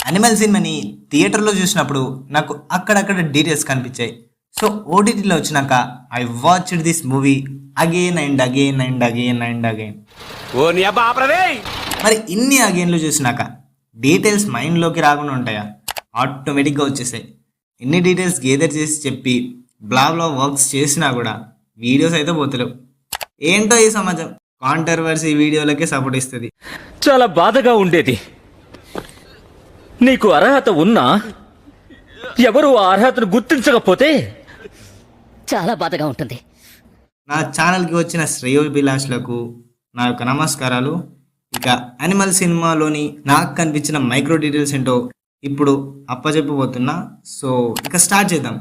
Animal సినిమాని థియేటర్లో చూసినప్పుడు నాకు అక్కడక్కడ డీటెయిల్స్ కనిపించాయి. సో ఓటీటీలో వచ్చినాక I watched this movie again and again and again and again. మరి ఇన్ని అగైన్లు చూసినాక డీటెయిల్స్ మైండ్లోకి రాకుండా ఉంటాయా? ఆటోమేటిక్గా వచ్చేసాయి. ఇన్ని డీటెయిల్స్ గేదర్ చేసి చెప్పి బ్లాగ్లో వర్క్స్ చేసినా కూడా వీడియోస్ అయితే పోతలేవు. ఏంటో ఈ సమాజం కాంట్రవర్సీ వీడియోలకే సపోర్ట్ ఇస్తుంది. చాలా బాధగా ఉండేది. నీకు అర్హత ఉన్నా ఎవరు ఆ అర్హతను గుర్తించకపోతే చాలా బాధగా ఉంటుంది. నా ఛానల్కి వచ్చిన శ్రేయోభిలాషులకు నా యొక్క నమస్కారాలు. ఇక అనిమల్ సినిమాలోని నాకు కనిపించిన మైక్రో డీటెయిల్స్ ఏంటో ఇప్పుడు అప్పచెప్పబోతున్నా. సో ఇక స్టార్ట్ చేద్దాం.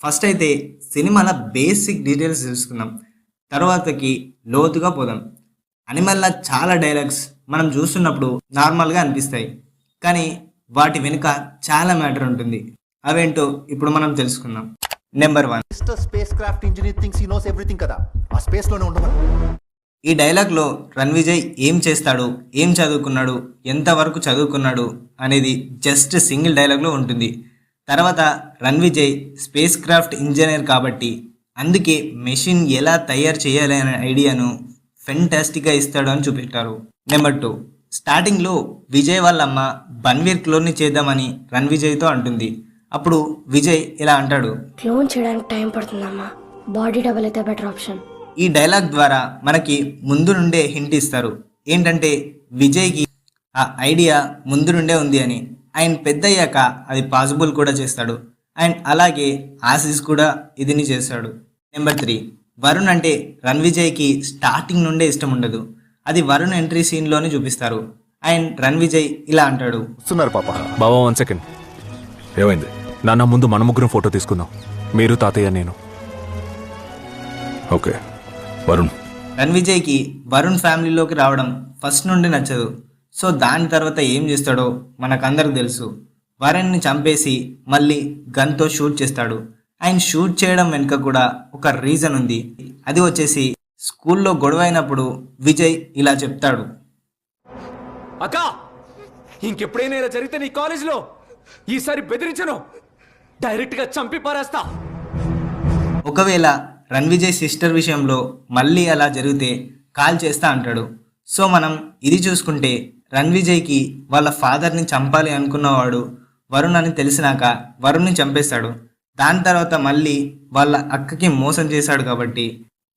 ఫస్ట్ అయితే సినిమాల బేసిక్ డీటెయిల్స్ తెలుసుకుందాం, తర్వాతకి లోతుగా పోదాం. అనిమల్లో చాలా డైలాగ్స్ మనం చూస్తున్నప్పుడు నార్మల్గా అనిపిస్తాయి, కానీ వాటి వెనుక చాలా మ్యాటర్ ఉంటుంది. అవేంటో ఇప్పుడు మనం తెలుసుకుందాం. Number 1, space craft engineer thinks హి నోస్ ఎవ్రీథింగ్ కదా, ఆ స్పేస్ లోనే ఉండమని. ఈ డైలాగ్లో రణ్విజయ్ ఏం చేస్తాడు, ఏం చదువుకున్నాడు, ఎంతవరకు చదువుకున్నాడు అనేది జస్ట్ సింగిల్ డైలాగ్లో ఉంటుంది. తర్వాత రణ్విజయ్ స్పేస్ క్రాఫ్ట్ ఇంజనీర్ కాబట్టి అందుకే మెషిన్ ఎలా తయారు చేయాలి అనే ఐడియాను ఫెంటాస్టిక్గా ఇస్తాడు అని చూపెట్టారు. నెంబర్ 2, స్టార్టింగ్లో విజయ్ వాళ్ళమ్మ బన్వీర్ క్లోన్ని చేద్దామని రణ్విజయ్తో అంటుంది. అప్పుడు విజయ్ ఇలా అంటాడు, క్లోన్ చేయడానికి టైం పడుతుందమ్మా, బాడీ డబుల్ అయితే బెటర్ ఆప్షన్. ఈ డైలాగ్ ద్వారా మనకి ముందు నుండే హింట్ ఇస్తారు. ఏంటంటే విజయ్కి ఆ ఐడియా ముందు నుండే ఉంది అని. ఆయన పెద్దయ్యాక అది పాసిబుల్ కూడా చేస్తాడు. అండ్ అలాగే ఆశీస్ కూడా ఇదిని చేస్తాడు. నెంబర్ 3, వరుణ్ అంటే రణ్విజయ్కి స్టార్టింగ్ నుండే ఇష్టం ఉండదు. అది వరుణ్ ఎంట్రీ సీన్లోనే చూపిస్తారు. అండ్ రణ్విజయ్ ఇలా అంటాడు, బాబా 1 సెకండ్, ఏమైంది నాన్న? ముందు మన ముగ్గురం ఫోటో తీసుకుందాం, మీరు, తాతయ్య, నేను. ఓకే వరుణ్. రణ్విజయ్కి వరుణ్ ఫ్యామిలీలోకి రావడం ఫస్ట్ నుండి నచ్చదు. సో దాని తర్వాత ఏం చేస్తాడో మనకందరికి తెలుసు. వరుణ్ని చంపేసి మళ్ళీ గన్తో షూట్ చేస్తాడు. ఆయన షూట్ చేయడం వెనుక కూడా ఒక రీజన్ ఉంది. అది వచ్చేసి స్కూల్లో గొడవ అయినప్పుడు విజయ్ ఇలా చెప్తాడు, అక్క ఇంకెప్పుడైనా ఇలా జరిగితే నీ కాలేజీలో ఈసారి బెదిరించను, డైరెక్ట్ గా చంపి పారేస్తా. ఒకవేళ రణ్విజయ్ సిస్టర్ విషయంలో మళ్ళీ అలా జరిగితే కాల్ చేస్తా అంటాడు. సో మనం ఇది చూసుకుంటే రణ్విజయ్కి వాళ్ళ ఫాదర్ని చంపాలి అనుకున్నవాడు వరుణ్ అని తెలిసినాక వరుణ్ని చంపేస్తాడు. దాని తర్వాత మళ్ళీ వాళ్ళ అక్కకి మోసం చేశాడు కాబట్టి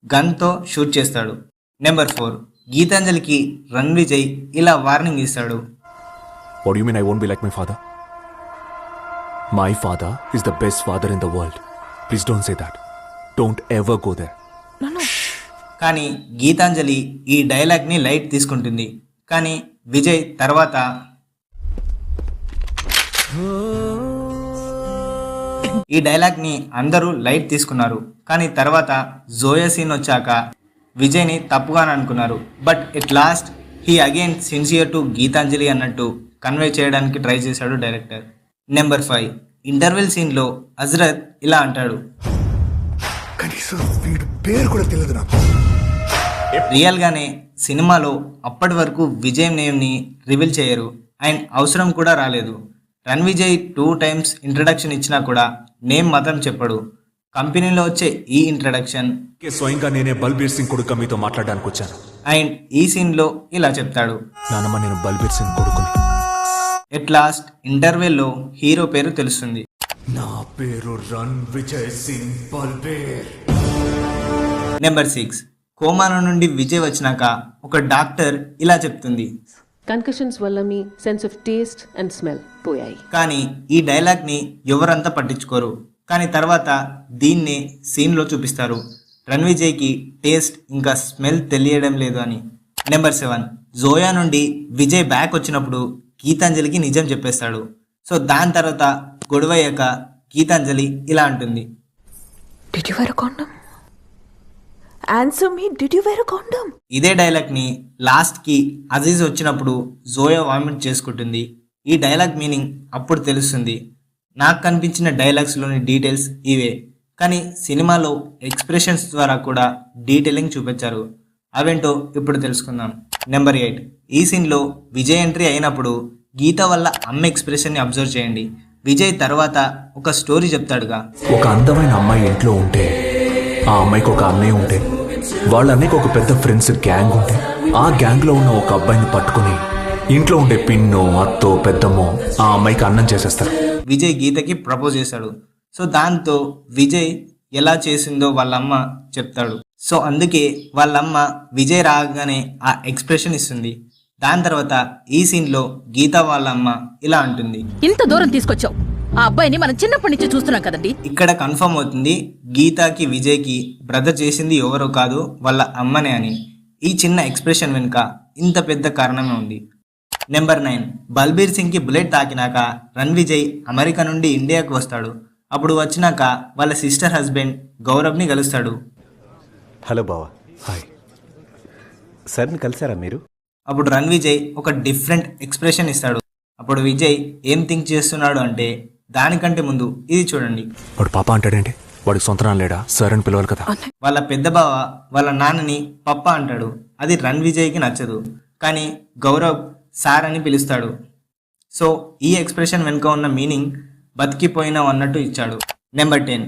గన్తో షూట్ చేస్తాడు. నెంబర్ 4, గీతాంజలికి రణ్విజయ్ ఇలా వార్నింగ్ ఇస్తాడు, What do you mean I won't be like my father? My father is the best father in the world. Please don't say that. Don't ever go there. కానీ గీతాంజలి ఈ డైలాగ్ని లైట్ తీసుకుంటుంది. కానీ విజయ్ తర్వాత ఈ డైలాగ్ని అందరూ లైట్ తీసుకున్నారు. కానీ తర్వాత జోయా సీన్ వచ్చాక విజయ్ని తప్పుగానే అనుకున్నారు. But at last he again sincere to Gitanjali అన్నట్టు కన్వే చేయడానికి ట్రై చేశాడు డైరెక్టర్. నెంబర్ 5, ఇంటర్వెల్ సీన్లో హజరత్ ఇలా అంటాడు, రియల్గానే సినిమాలో అప్పటి వరకు విజయ్ నేమ్ని రివీల్ చేయరు అండ్ అవసరం కూడా రాలేదు. రణ్విజయ్ 2 టైమ్స్ ఇంట్రడక్షన్ ఇచ్చినా కూడా నేమ్ మాత్రం చెప్పడు. కంపెనీలో వచ్చే ఈ ఇంట్రడక్షన్ స్వయంగా నేనే బల్బీర్ సింగ్ కొడుకు మీతో మాట్లాడడానికి వచ్చాను. అండ్ ఈ సీన్లో ఇలా చెప్తాడు, నానమ్మ నేను బల్బీర్ సింగ్ కొడుకుని. ఎట్ లాస్ట్ ఇంటర్వెల్లో హీరో పేరు తెలుస్తుంది. నా పేరు రణ్విజయ్ సింగ్ బల్బీర్. నెంబర్ 6, కోమాలో నుండి విజయ్ వచ్చినాక ఒక డాక్టర్ ఇలా చెప్తుంది, కన్కషన్స్ వల్ల మీ sense of taste and smell పోయాయి. కానీ ఈ డైలాగ్ని ఎవరంతా పట్టించుకోరు. కానీ తర్వాత దీన్నే సీన్లో చూపిస్తారు, రణ్విజయ్కి టేస్ట్ ఇంకా స్మెల్ తెలియడం లేదు అని. నెంబర్ 7, జోయా నుండి విజయ్ బ్యాక్ వచ్చినప్పుడు గీతాంజలికి నిజం చెప్పేస్తాడు. సో దాని తర్వాత గొడవయ్యాక గీతాంజలి ఇలా అంటుంది, Did you wear a condom? Answer me, did you wear a condom? ఇదే డైలాగ్ని లాస్ట్కి అజీజ్ వచ్చినప్పుడు జోయా వామిట్ చేసుకుంటుంది. ఈ డైలాగ్ మీనింగ్ అప్పుడు తెలుస్తుంది. నాకు కనిపించిన డైలాగ్స్లోని డీటెయిల్స్ ఇవే, కానీ సినిమాలో ఎక్స్ప్రెషన్స్ ద్వారా కూడా డీటెయిలింగ్ చూపించారు. అవేంటో ఇప్పుడు తెలుసుకుందాం. నెంబర్ 8, ఈ సీన్లో విజయ్ ఎంట్రీ అయినప్పుడు గీత వల్ల అమ్మ ఎక్స్ప్రెషన్ని అబ్జర్వ్ చేయండి. విజయ్ తర్వాత ఒక స్టోరీ చెప్తాడుగా. ఒక అందమైన అమ్మాయి ఇంట్లో ఉంటే ఆ అమ్మాయికి ఒక అన్నయ్య ఉంటే వాళ్ళ అన్నయ్యకి ఒక పెద్ద ఫ్రెండ్స్ గ్యాంగ్ ఉంటే ఆ గ్యాంగ్లో ఉన్న ఒక అబ్బాయిని పట్టుకుని ఇంట్లో ఉండే పిన్నో అత్తో పెద్దమ్మో ఆ అమ్మాయికి అన్నం చేసేస్తారు. విజయ్ గీతకి ప్రపోజ్ చేశాడు. సో దాంతో విజయ్ ఎలా చేసిందో వాళ్ళమ్మ చెప్తాడు. సో అందుకే వాళ్ళమ్మ విజయ్ రాగానే ఆ ఎక్స్ప్రెషన్ ఇస్తుంది. దాని తర్వాత ఈ సీన్లో గీత వాళ్ళమ్మ ఇలా అంటుంది, ఇంత దూరం తీసుకొచ్చావు, ఆ అబ్బాయిని మనం చిన్నప్పటి నుంచి చూస్తున్నాం కదండి. ఇక్కడ కన్ఫర్మ్ అవుతుంది గీతకి విజయ్కి బ్రదర్ చేసింది ఎవరో కాదు వాళ్ళ అమ్మనే అని. ఈ చిన్న ఎక్స్ప్రెషన్ వెనుక ఇంత పెద్ద కారణమే ఉంది. నెంబర్ 9, బల్బీర్ సింగ్కి బుల్లెట్ తాకినాక రణ్విజయ్ అమెరికా నుండి ఇండియాకు వస్తాడు. అప్పుడు వచ్చినాక వాళ్ళ సిస్టర్ హస్బెండ్ గౌరవ్ని కలుస్తాడు. హలో బావా. హాయ్. సార్ని కలిసారా మీరు? అప్పుడు రణ్విజయ్ ఒక డిఫరెంట్ ఎక్స్ప్రెషన్ ఇస్తాడు. అప్పుడు విజయ్ ఏం థింక్ చేస్తున్నాడు అంటే, దానికంటే ముందు ఇది చూడండి. వాడు పాప అంటాడేంటి? వాడికి సొంత నాన్న లేడా? సార్ అని పిలవాలి కదా. వాళ్ళ పెద్ద బావ వాళ్ళ నాన్నని పప్ప అంటాడు. అది రణ్విజయ్కి నచ్చదు. కానీ గౌరవ్ సార్ అని పిలుస్తాడు. సో ఈ ఎక్స్ప్రెషన్ వెనుక ఉన్న మీనింగ్ బతికిపోయినావు అన్నట్టు ఇచ్చాడు. నెంబర్ 10,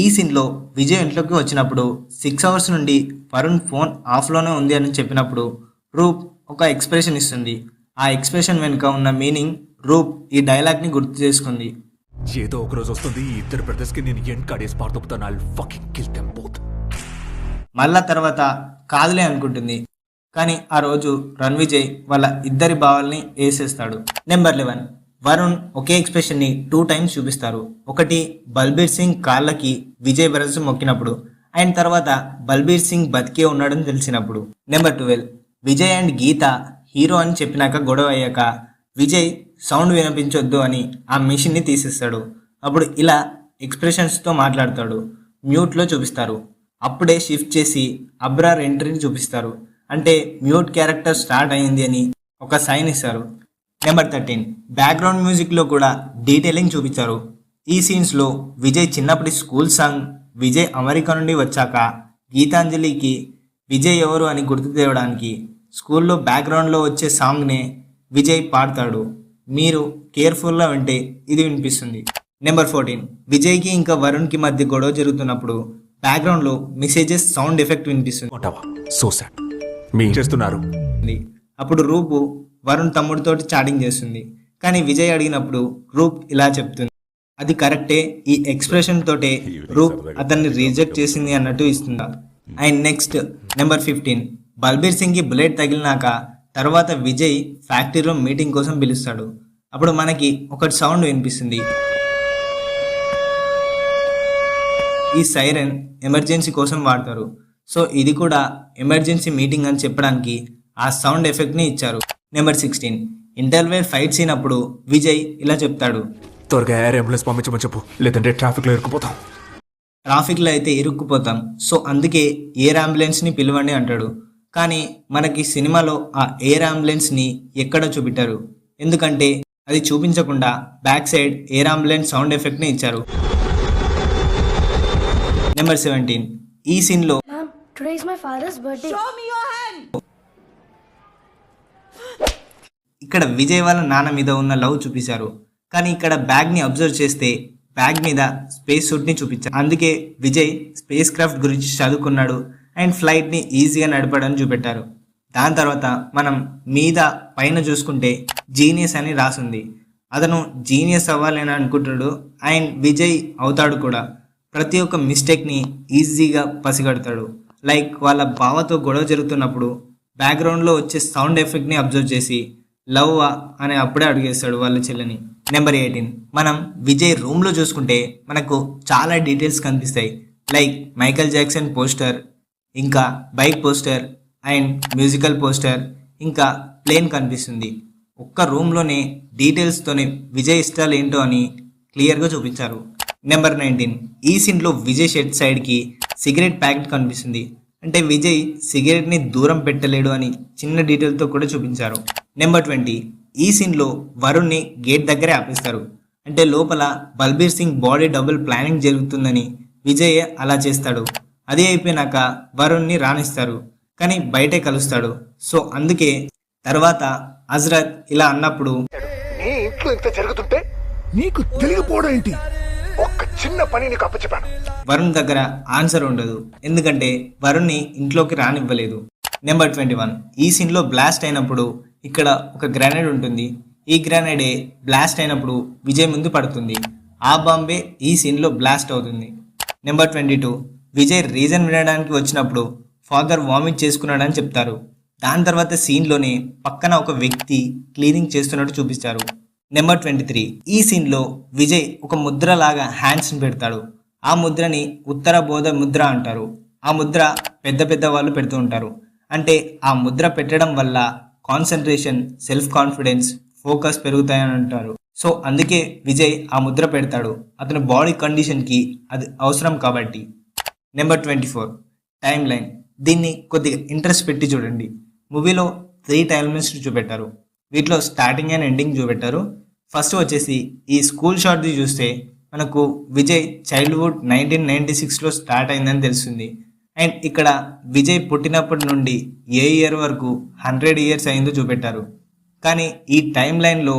ఈ సీన్లో విజయ్ ఇంట్లోకి వచ్చినప్పుడు 6 hours నుండి వరుణ్ ఫోన్ ఆఫ్లోనే ఉంది అని చెప్పినప్పుడు రూప్ ఒక ఎక్స్ప్రెషన్ ఇస్తుంది. ఆ ఎక్స్ప్రెషన్ వెనుక ఉన్న మీనింగ్ రూప్ ఈ డైలాగ్ని గుర్తు చేసుకుంది. ఏదో ఒక రోజు వస్తుంది ఈ ఇద్దరు బ్రదర్స్ కి నేను ఎండ్ కార్డేసి పాడుతాను. I'll fucking kill them both. మళ్ళా తర్వాత కాదులే అనుకుంటుంది. కానీ ఆ రోజు రణ్విజయ్ వాళ్ళ ఇద్దరి బావల్ని వేసేస్తాడు. నెంబర్ 11, వరుణ్ ఒకే ఎక్స్ప్రెషన్ని 2 times చూపిస్తారు. ఒకటి బల్బీర్ సింగ్ కాళ్ళకి విజయ్ బ్రదర్స్ మొక్కినప్పుడు, అండ్ తర్వాత బల్బీర్ సింగ్ బతికే ఉన్నాడని తెలిసినప్పుడు. Number 12, Vijay and Geetha hero అని చెప్పినాక గొడవ అయ్యాక విజయ్ సౌండ్ వినిపించొద్దు అని ఆ మిషన్ని తీసేస్తాడు. అప్పుడు ఇలా ఎక్స్ప్రెషన్స్తో మాట్లాడతాడు. మ్యూట్లో చూపిస్తారు. అప్పుడే షిఫ్ట్ చేసి అబ్రార్ ఎంట్రీని చూపిస్తారు. అంటే మ్యూట్ క్యారెక్టర్ స్టార్ట్ అయింది అని ఒక సైన్ ఇస్తారు. నెంబర్ 13, బ్యాక్గ్రౌండ్ మ్యూజిక్లో కూడా డీటెయిలింగ్ చూపించారు. ఈ సీన్స్లో విజయ్ చిన్నప్పటి స్కూల్ సాంగ్, విజయ్ అమెరికా నుండి వచ్చాక గీతాంజలికి విజయ్ ఎవరు అని గుర్తు తేవడానికి స్కూల్లో బ్యాక్గ్రౌండ్లో వచ్చే సాంగ్నే విజయ్ పాడతాడు. మీరు కేర్ఫుల్గా వింటే ఇది వినిపిస్తుంది. నెంబర్ 14, విజయ్కి ఇంకా వరుణ్కి మధ్య గొడవ జరుగుతున్నప్పుడు బ్యాక్గ్రౌండ్లో మెసేజెస్ సౌండ్ ఎఫెక్ట్ వినిపిస్తుంది. So sad. మీ చేస్తున్నారు. అప్పుడు రూపు వరుణ్ తమ్ముడితోటి చాటింగ్ చేస్తుంది. కానీ విజయ్ అడిగినప్పుడు రూప్ ఇలా చెప్తుంది. అది కరెక్టే, ఈ ఎక్స్ప్రెషన్ తోటే రూప్ అతన్ని రిజెక్ట్ చేసింది అన్నట్టు ఇస్తుందా. అండ్ నెక్స్ట్ నెంబర్ 15, బల్బీర్ సింగ్కి బుల్లెట్ తగిలినాక తర్వాత విజయ్ ఫ్యాక్టరీలో మీటింగ్ కోసం పిలుస్తాడు. అప్పుడు మనకి ఒకటి సౌండ్ వినిపిస్తుంది. ఈ సైరన్ ఎమర్జెన్సీ కోసం వాడతారు. సో ఇది కూడా ఎమర్జెన్సీ మీటింగ్ అని చెప్పడానికి ఆ సౌండ్ ఎఫెక్ట్ని ఇచ్చారు. నెంబర్ 16, ఇంటర్వెల్ ఫైట్ సీన్ అప్పుడు విజయ్ ఇలా చెప్తాడు, త్వరగా ఎయిర్ అంబులెన్స్ పంపించమని చెప్పు, లేదంటే ట్రాఫిక్లో ఇరుక్కుపోతాం. ట్రాఫిక్లో అయితే ఇరుక్కుపోతాం, సో అందుకే ఎయిర్ అంబులెన్స్ని పిలవండి అంటాడు. కానీ మనకి సినిమాలో ఆ ఎయిర్ అంబులెన్స్ని ఎక్కడ చూపెట్టారు. ఎందుకంటే అది చూపించకుండా back side air ambulance sound ఎఫెక్ట్ని ఇచ్చారు. నెంబర్ 17, ఈ సీన్లో Ma'am, today is my father's birthday. ఇక్కడ విజయ్ వాళ్ళ నాన్న మీద ఉన్న లవ్ చూపించారు. కానీ ఇక్కడ బ్యాగ్ని అబ్జర్వ్ చేస్తే బ్యాగ్ మీద స్పేస్ సూట్ని చూపించారు. అందుకే విజయ్ స్పేస్ క్రాఫ్ట్ గురించి చదువుకున్నాడు అండ్ ఫ్లైట్ని ఈజీగా నడపడని చూపెట్టారు. దాని తర్వాత మనం మీద పైన చూసుకుంటే జీనియస్ అని రాసుంది. అతను జీనియస్ అవ్వాలని అనుకుంటాడు అండ్ విజయ్ అవుతాడు కూడా. ప్రతి ఒక్క మిస్టేక్ని ఈజీగా పసిగడతాడు. లైక్ వాళ్ళ బావతో గొడవ జరుగుతున్నప్పుడు బ్యాక్గ్రౌండ్లో వచ్చే సౌండ్ ఎఫెక్ట్ని అబ్జర్వ్ చేసి లవ్వా అని అప్పుడే అడిగేస్తాడు వాళ్ళ చెల్లిని. నెంబర్ 18, మనం విజయ్ రూమ్లో చూసుకుంటే మనకు చాలా డీటెయిల్స్ కనిపిస్తాయి. లైక్ మైకేల్ జాక్సన్ పోస్టర్, ఇంకా bike poster and musical poster, ఇంకా ప్లేన్ కనిపిస్తుంది. ఒక్క రూమ్లోనే డీటెయిల్స్తోనే విజయ్ ఇష్టాలు ఏంటో అని క్లియర్గా చూపించారు. నెంబర్ 19, ఈ సీన్లో విజయ్ షెడ్ సైడ్కి సిగరెట్ ప్యాకెట్ కనిపిస్తుంది. అంటే విజయ్ సిగరెట్ని దూరం పెట్టలేడు అని చిన్న డీటెయిల్తో కూడా చూపించారు. నెంబర్ 20, ఈ సీన్లో వరుణ్ని గేట్ దగ్గరే ఆపేస్తారు. అంటే లోపల Balbir Singh body double planning జరుగుతుందని విజయ్ అలా చేస్తాడు. అది అయిపోయినాక వరుణ్ని రాణిస్తారు, కానీ బయటే కలుస్తాడు. సో అందుకే తర్వాత హజరత్ ఇలా అన్నప్పుడు ఇంట్లో ఇంత జరుగుతుంటే నీకు తెలియకపోవడం ఏంటి? ఒక్క చిన్న పని నీకు అప్పచెప్పాను. వరుణ్ దగ్గర ఆన్సర్ ఉండదు, ఎందుకంటే వరుణ్ని ఇంట్లోకి రానివ్వలేదు. నెంబర్ 21, ఈ సీన్లో బ్లాస్ట్ అయినప్పుడు ఇక్కడ ఒక గ్రానైడ్ ఉంటుంది. ఈ గ్రానైడే బ్లాస్ట్ అయినప్పుడు విజయ్ ముందు పడుతుంది. ఆ బాంబే ఈ సీన్లో బ్లాస్ట్ అవుతుంది. నెంబర్ 22, విజయ్ రీజన్ వినడానికి వచ్చినప్పుడు ఫాదర్ వామిట్ చేసుకున్నాడని చెప్తారు. దాని తర్వాత సీన్లోనే పక్కన ఒక వ్యక్తి క్లీనింగ్ చేస్తున్నట్టు చూపిస్తారు. నెంబర్ 23, ఈ సీన్లో విజయ్ ఒక ముద్ర లాగా హ్యాండ్స్ని పెడతాడు. ఆ ముద్రని ఉత్తర బోధ ముద్ర అంటారు. ఆ ముద్ర పెద్ద పెద్ద వాళ్ళు పెడుతూ ఉంటారు. అంటే ఆ ముద్ర పెట్టడం వల్ల కాన్సన్ట్రేషన్, సెల్ఫ్ కాన్ఫిడెన్స్, ఫోకస్ పెరుగుతాయని అంటారు. సో అందుకే విజయ్ ఆ ముద్ర పెడతాడు, అతని బాడీ కండిషన్కి అది అవసరం కాబట్టి. Number 24, time line. దీన్ని కొద్దిగా ఇంట్రెస్ట్ పెట్టి చూడండి. మూవీలో 3 టైమ్ లైన్స్ చూపెట్టారు. వీటిలో స్టార్టింగ్ అండ్ ఎండింగ్ చూపెట్టారు. ఫస్ట్ వచ్చేసి ఈ స్కూల్ షాట్ది చూస్తే మనకు విజయ్ చైల్డ్హుడ్ 1996లో స్టార్ట్ అయిందని తెలుస్తుంది. అండ్ ఇక్కడ విజయ్ పుట్టినప్పటి నుండి ఏ ఇయర్ వరకు 100 ఇయర్స్ అయిందో చూపెట్టారు. కానీ ఈ టైం లైన్లో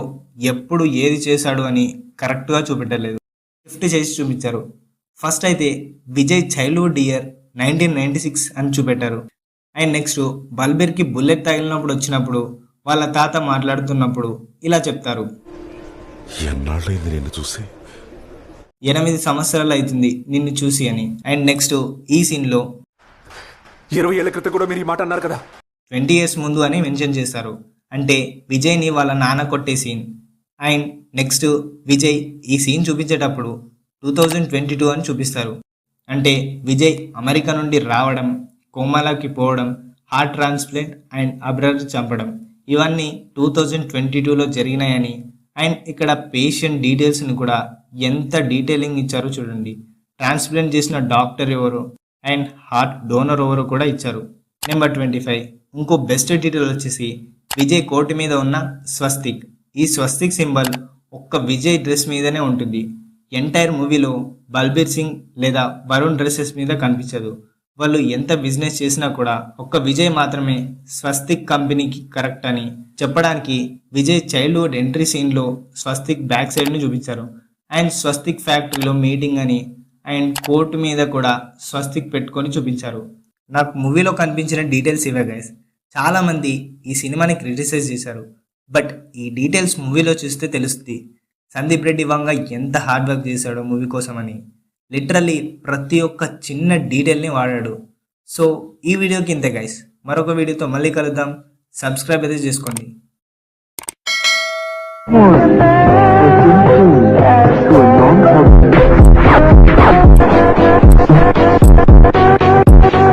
ఎప్పుడు ఏది చేశాడు అని కరెక్ట్గా చూపెట్టలేదు, షిఫ్ట్ చేసి చూపించారు. ఫస్ట్ అయితే విజయ్ చైల్డ్హుడ్ ఇయర్ 1996 అని చూపెట్టారు. అండ్ నెక్స్ట్ బల్బీర్కి బుల్లెట్ తగిలినప్పుడు వచ్చినప్పుడు వాళ్ళ తాత మాట్లాడుతున్నప్పుడు ఇలా చెప్తారు, ఎన్నాళ్ళైంది నిన్ను చూసి? 8 సంవత్సరాలు అవుతుంది నిన్ను చూసి అని. అండ్ నెక్స్ట్ ఈ సీన్లో 20 ఏళ్ల క్రితం కూడా మీరు ఈ మాట అన్నారు కదా. 20 ఇయర్స్ ముందు అని మెన్షన్ చేశారు. అంటే విజయ్ని వాళ్ళ నాన్న కొట్టే సీన్. అండ్ నెక్స్ట్ విజయ్ ఈ సీన్ చూపించేటప్పుడు 2022 అని చూపిస్తారు. అంటే విజయ్ అమెరికా నుండి రావడం, కోమాలోకి పోవడం, హార్ట్ ట్రాన్స్ప్లాంట్ అండ్ అబ్రార్ చంపడం, ఇవన్నీ 2022లో జరిగినాయని. అండ్ ఇక్కడ పేషెంట్ డీటెయిల్స్ని కూడా ఎంత డీటెయిలింగ్ ఇచ్చారో చూడండి. ట్రాన్స్ప్లాంట్ చేసిన డాక్టర్ ఎవరు అండ్ హార్ట్ డోనర్ ఎవరు కూడా ఇచ్చారు. నెంబర్ 25, ఇంకో బెస్ట్ డీటెయిల్ వచ్చేసి విజయ్ కోటు మీద ఉన్న స్వస్తిక్. ఈ స్వస్తిక్ సింబల్ ఒక్క విజయ్ డ్రెస్ మీదనే ఉంటుంది. ఎంటైర్ మూవీలో బల్బీర్ సింగ్ లేదా వరుణ్ డ్రెస్సెస్ మీద కనిపించదు. వాళ్ళు ఎంత బిజినెస్ చేసినా కూడా ఒక్క విజయ్ మాత్రమే స్వస్తిక్ కంపెనీకి కరెక్ట్ అని చెప్పడానికి విజయ్ చైల్డ్హుడ్ ఎంట్రీ సీన్లో స్వస్తిక్ బ్యాక్ సైడ్ని చూపించారు. అండ్ స్వస్తిక్ ఫ్యాక్టరీలో మీటింగ్ అని అండ్ కోర్టు మీద కూడా స్వస్తిక్ పెట్టుకొని చూపించారు. నాకు మూవీలో కనిపించిన డీటెయిల్స్ ఇవే గైస్. చాలామంది ఈ సినిమాని క్రిటిసైజ్ చేశారు, బట్ ఈ డీటెయిల్స్ మూవీలో చూస్తే తెలుస్తుంది సందీప్ రెడ్డి వంగ ఎంత హార్డ్ వర్క్ చేశాడో మూవీ కోసమని. లిటరల్లీ ప్రతి ఒక్క చిన్న డీటెయిల్ని వాడాడు. సో ఈ వీడియోకి ఇంతే గైస్. మరొక వీడియోతో మళ్ళీ కలుద్దాం. సబ్స్క్రైబ్ అయితే చేసుకోండి.